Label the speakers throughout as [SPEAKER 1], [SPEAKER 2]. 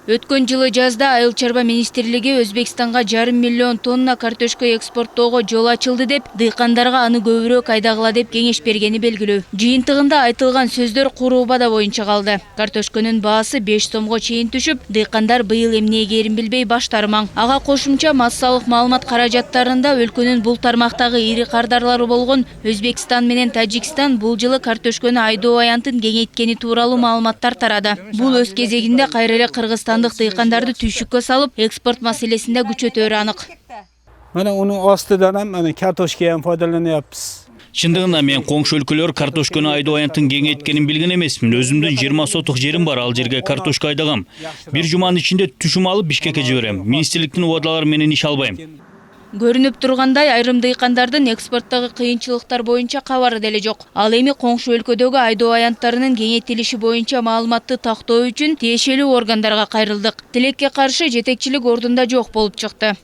[SPEAKER 1] Өткөн жылы жазда Айыл чарба министрлиги Өзбекстанга 1,5 миллион тонна картошка экспорттоого жол ачылды деп, дыйкандарга аны көбүрөөк айдагыла деп кеңеш бергени белгилүү. Жыйынтыгында айтылган сөздөр куру убада боюнча калды. Картошканын баасы 5 сомго чейин түшүп, дыйкандар быйыл эмнегерин билбей баш тармаң. Ага кошумча массалык маалымат каражаттарында өлкөнүн бул тармактагы ири кардарлары болгон Өзбекстан менен Тажикстан бул жылы картошканы айдоо аянтын кеңейткени тууралуу маалыматтар тарады. Бул өз кезегинде кайра эле Кыргызстандык дыйкандарды түйшүккө салып, экспорт маселесинде күчөтөрү анык.
[SPEAKER 2] Мына унун астыдан ham картошка ham foydalanyapmiz.
[SPEAKER 3] Чындыгында мен коңшу өлкөлөр картошканы айдоо аянтын кеңейткенин билген эмесмин. Өзүмдүн 20 сотук жерим бар, ал жерге картошка айдагам. Бир жуманын ичинде түшүм алып Бишкекке жиберем. Министрликтин убадалары менен иш албайм.
[SPEAKER 1] Көрүнүп тургандай, айрым дыйкандардын экспорттогу кыйынчылыктар боюнча кабары деле жок. Ал эми коңшу өлкөдөгү айдоо аянттарынын кеңейтилиши боюнча маалыматты тактоо үчүн тиешелүү органдарга кайрылдык. Тилекке каршы жетекчилик ордунда жок болуп чыкты.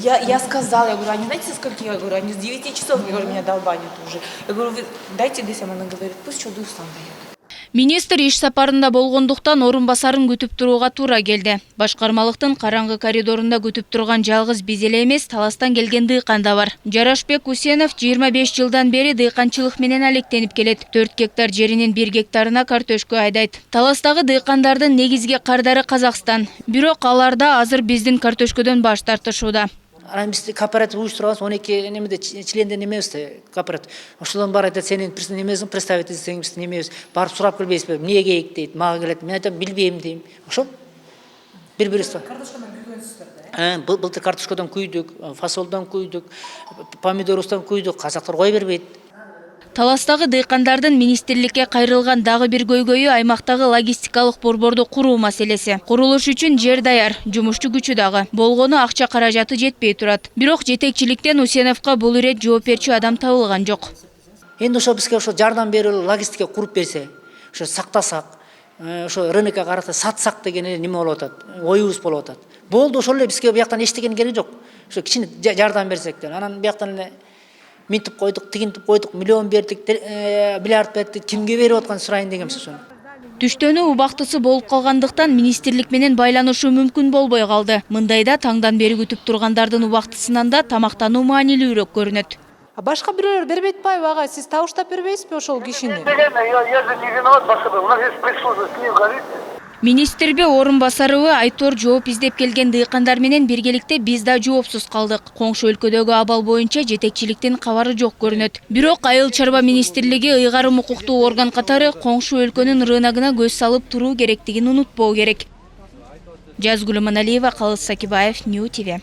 [SPEAKER 4] Я сказала, я говорю, они знаете, со скольки? Я говорю, они с 9 часов, я говорю, меня долбанят уже. Я говорю, вы дайте десем, она говорит, пусть что дуйсан дает.
[SPEAKER 1] Министр иш сапарында болгондуктан орун басарын күтүп турууга туура келди. Башкармалыктын караңгы коридорунда күтүп турган жалгыз биз эле эмес, Таластан келген дыйкан да бар. Жарашбек Усенов 25 жылдан бери дыйканчылык менен алектенип келет. 4 гектар жеринин 1 гектарына картошка айдайт. Таластагы дыйкандардын негизги кардары Казакстан. Бирок аларда азыр биздин картошкодон баш тартышууда.
[SPEAKER 5] Biz kooperatif uyuşturganız 12 nemede çilende nememiz kooperatif. Ошолон бар айтат, сенин немесиң представительсиң, биз немебиз. Барып сурап келбейсизби? Эмнеге кейик дейт, мага келет. Мен айтам, билбейм дейм. Ошол. Бир-бирибиз. Картошкадан күйгөнсүздөр да? Былтыр картошкадан күйдүк, фасолдон күйдүк, помидорустан күйдүк. Казактар кой бербейт.
[SPEAKER 1] Таластагы дыйкандардын министрликке кайрылган дагы бир көйгөйү аймактагы логистикалык борборду куруу маселеси. Курулуш үчүн жер даяр, жумушчу күчү дагы. Болгону акча каражаты жетпей турат. Бирок жетекчиликтен Усеновго бул ирет жооп берчү адам табылган жок.
[SPEAKER 5] Эми ошо бизге ошо жардам берүү, логистика куруп берсе, ошо сактасак, ошо рынокко карата сатсак деген неме болуп атат, оюбуз болуп атат. Болду, ошол эле бизге бияктан эчтеген кереги жок. Ошо кичине жардам берсек деп. Анан бияктан эле минтип койдук, тигинтип койдук, миллион бердик, миллиард бердик, кимге берип аткан сурайын дегенбиз ошону.
[SPEAKER 1] Түштөнүү убактысы болуп калгандыктан министрлик менен байланышуу мүмкүн болбой калды. Мындайда таңдан бери күтүп тургандардын убактысынан да тамактануу маанилүүрөөк көрүнөт.
[SPEAKER 6] Башка бирөөлөр бербейт атпайбы ага? Сиз табыштап бербейсизби ошол кишини?
[SPEAKER 7] Я же не виноват, башка. У нас есть присутствие, с ним говорите.
[SPEAKER 1] Министрбе орун басарыбы Айтор жооп издеп келген дыйкандар менен биргеликте биз да жоопсуз калдык. Коңшу өлкөдөгү абал боюнча жетекчиликтин кабары жок көрүнөт. Бирок Айыл чарба министрлиги ыйгарым укуктуу орган катары коңшу өлкөнүн рыногуна көз салып туруу керектигин унутпоо керек. Жазгүл Маналиева, Калыс Сакибаев, Нью ТВ.